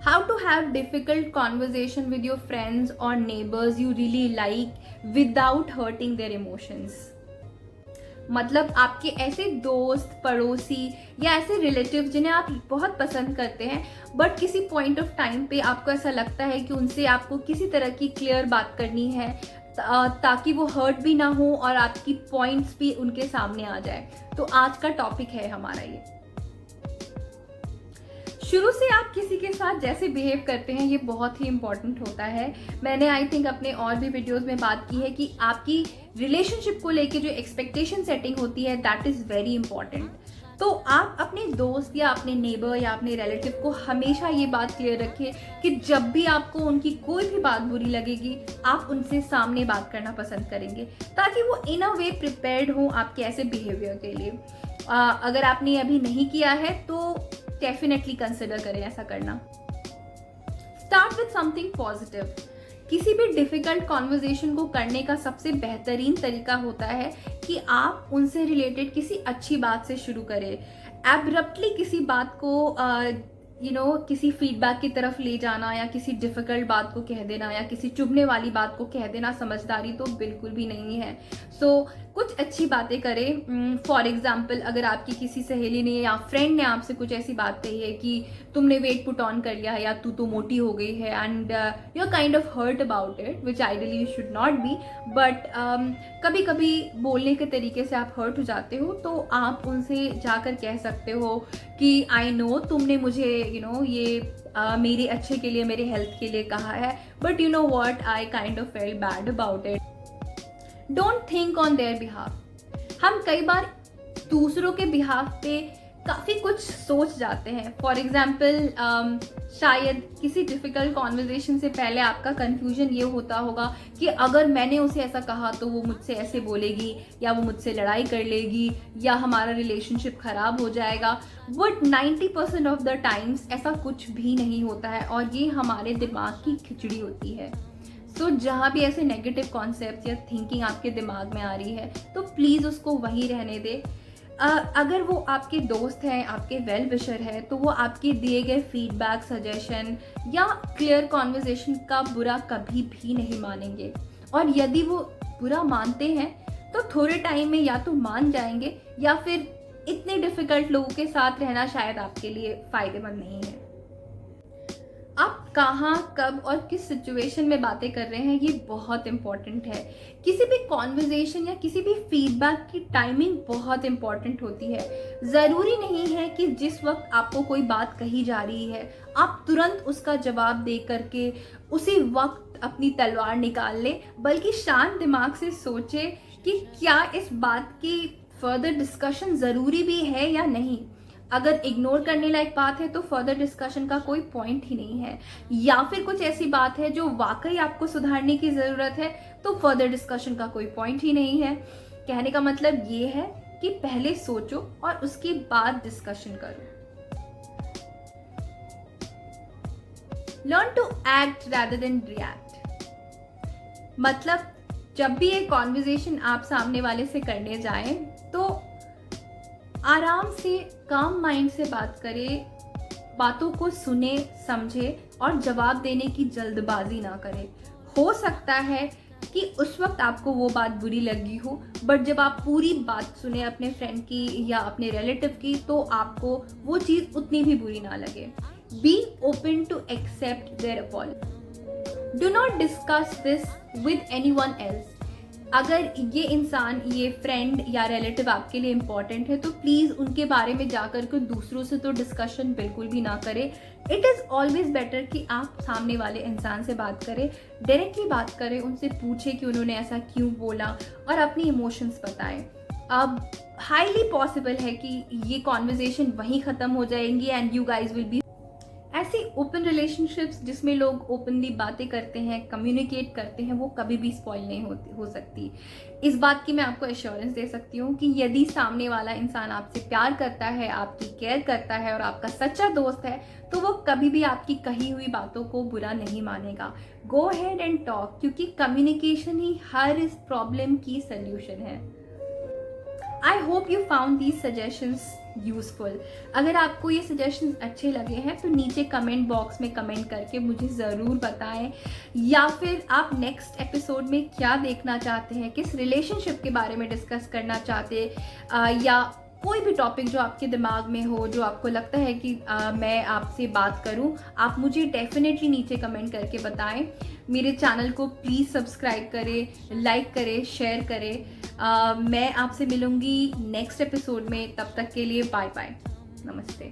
how to have difficult conversation with your friends or neighbors you really like without hurting their emotions. मतलब आपके ऐसे दोस्त, पड़ोसी या ऐसे रिलेटिव जिन्हें आप बहुत पसंद करते हैं, बट किसी पॉइंट ऑफ टाइम पे आपको ऐसा लगता है कि उनसे आपको किसी तरह की क्लियर बात करनी है ताकि वो हर्ट भी ना हो और आपकी पॉइंट्स भी उनके सामने आ जाए। तो आज का टॉपिक है हमारा ये। शुरू से आप किसी के साथ जैसे बिहेव करते हैं ये बहुत ही इंपॉर्टेंट होता है। मैंने आई थिंक अपने और भी वीडियोस में बात की है कि आपकी रिलेशनशिप को लेके जो एक्सपेक्टेशन सेटिंग होती है दैट इज़ वेरी इंपॉर्टेंट। तो आप अपने दोस्त या अपने नेबर या अपने रिलेटिव को हमेशा ये बात क्लियर रखिए कि जब भी आपको उनकी कोई भी बात बुरी लगेगी आप उनसे सामने बात करना पसंद करेंगे ताकि वो इन अ वे प्रिपेयर्ड हो आपके ऐसे बिहेवियर के लिए। अगर आपने अभी नहीं किया है तो डेफिनेटली कंसिडर करें ऐसा करना। Start with something positive. किसी भी डिफिकल्ट कॉन्वर्जेशन को करने का सबसे बेहतरीन तरीका होता है कि आप उनसे रिलेटेड किसी अच्छी बात से शुरू करें। एब्रप्टली किसी बात को किसी फीडबैक की तरफ ले जाना या किसी डिफिकल्ट बात को कह देना या किसी चुभने वाली बात को कह देना समझदारी तो बिल्कुल भी नहीं है। कुछ अच्छी बातें करें। फॉर एग्जाम्पल, अगर आपकी किसी सहेली ने या फ्रेंड ने आपसे कुछ ऐसी बात कही है कि तुमने वेट पुट ऑन कर लिया है या तू तो मोटी हो गई है and you are kind of hurt about it, which ideally you should not be, but कभी कभी बोलने के तरीके से आप हर्ट हो जाते हो तो आप उनसे जाकर कह सकते हो कि आई नो तुमने मुझे ये मेरे अच्छे के लिए, मेरे हेल्थ के लिए कहा है, but you know what, I kind of fail bad about it. Don't think on their behalf. हम कई बार दूसरों के बिहाफ पे काफ़ी कुछ सोच जाते हैं। फॉर एग्जाम्पल, शायद किसी डिफ़िकल्ट कॉन्वर्जेशन से पहले आपका कन्फ्यूजन ये होता होगा कि अगर मैंने उसे ऐसा कहा तो वो मुझसे ऐसे बोलेगी या वो मुझसे लड़ाई कर लेगी या हमारा रिलेशनशिप ख़राब हो जाएगा। बट 90% ऑफ द टाइम्स ऐसा कुछ भी नहीं होता है और ये हमारे दिमाग की खिचड़ी होती है। जहाँ भी ऐसे नेगेटिव कॉन्सेप्ट या थिंकिंग आपके दिमाग में आ रही है तो प्लीज़ उसको वहीं रहने दे। अगर वो आपके दोस्त हैं, आपके वेल विशर है, तो वो आपके दिए गए फीडबैक, सजेशन या क्लियर कॉन्वर्जेशन का बुरा कभी भी नहीं मानेंगे। और यदि वो बुरा मानते हैं तो थोड़े टाइम में या तो मान जाएंगे या फिर इतने डिफ़िकल्ट लोगों के साथ रहना शायद आपके लिए फ़ायदेमंद नहीं है। आप कहाँ, कब और किस सिचुएशन में बातें कर रहे हैं ये बहुत इंपॉर्टेंट है। किसी भी कॉन्वर्जेशन या किसी भी फीडबैक की टाइमिंग बहुत इंपॉर्टेंट होती है। ज़रूरी नहीं है कि जिस वक्त आपको कोई बात कही जा रही है आप तुरंत उसका जवाब दे करके उसी वक्त अपनी तलवार निकाल ले, बल्कि शांत दिमाग से सोचे कि क्या इस बात की फर्दर डिस्कशन ज़रूरी भी है या नहीं। अगर इग्नोर करने लायक बात है तो फर्दर डिस्कशन का कोई पॉइंट ही नहीं है, या फिर कुछ ऐसी बात है जो वाकई आपको सुधारने की ज़रूरत है तो फर्दर डिस्कशन का कोई पॉइंट ही नहीं है। कहने का मतलब ये है कि पहले सोचो और उसके बाद डिस्कशन करो। Learn to act rather than react. मतलब जब भी एक कॉन्वर्जेशन आप सामने वाले से करने जाएं तो आराम से, काम माइंड से बात करें, बातों को सुने, समझे और जवाब देने की जल्दबाजी ना करें। हो सकता है कि उस वक्त आपको वो बात बुरी लगी हो, बट जब आप पूरी बात सुने अपने फ्रेंड की या अपने रिलेटिव की तो आपको वो चीज़ उतनी भी बुरी ना लगे। Be open to accept their apology. Do not discuss this with anyone else. अगर ये इंसान, ये फ्रेंड या रिलेटिव आपके लिए इम्पॉर्टेंट है तो प्लीज़ उनके बारे में जाकर के दूसरों से तो डिस्कशन बिल्कुल भी ना करें। इट इज़ ऑलवेज बेटर कि आप सामने वाले इंसान से बात करें, डायरेक्टली बात करें, उनसे पूछें कि उन्होंने ऐसा क्यों बोला और अपनी इमोशंस बताएं। अब हाईली पॉसिबल है कि ये कॉन्वर्जेशन वहीं ख़त्म हो जाएंगी and you guys will be. ऐसी ओपन रिलेशनशिप्स जिसमें लोग ओपनली बातें करते हैं, कम्युनिकेट करते हैं, वो कभी भी स्पॉइल नहीं हो सकती। इस बात की मैं आपको एश्योरेंस दे सकती हूँ कि यदि सामने वाला इंसान आपसे प्यार करता है, आपकी केयर करता है और आपका सच्चा दोस्त है तो वो कभी भी आपकी कही हुई बातों को बुरा नहीं मानेगा। गो अहेड एंड टॉक, क्योंकि कम्युनिकेशन ही हर इस प्रॉब्लम की सल्यूशन है। I hope you found these suggestions useful. अगर आपको ये सजेशन अच्छे लगे हैं तो नीचे कमेंट बॉक्स में कमेंट करके मुझे ज़रूर बताएं, या फिर आप नेक्स्ट एपिसोड में क्या देखना चाहते हैं, किस रिलेशनशिप के बारे में डिस्कस करना चाहते हैं, या कोई भी टॉपिक जो आपके दिमाग में हो, जो आपको लगता है कि मैं आपसे बात करूं, आप मुझे डेफिनेटली नीचे कमेंट करके बताएं। मेरे चैनल को प्लीज़ सब्सक्राइब करें, लाइक करें, शेयर करें। मैं आपसे मिलूंगी नेक्स्ट एपिसोड में, तब तक के लिए बाय बाय, नमस्ते।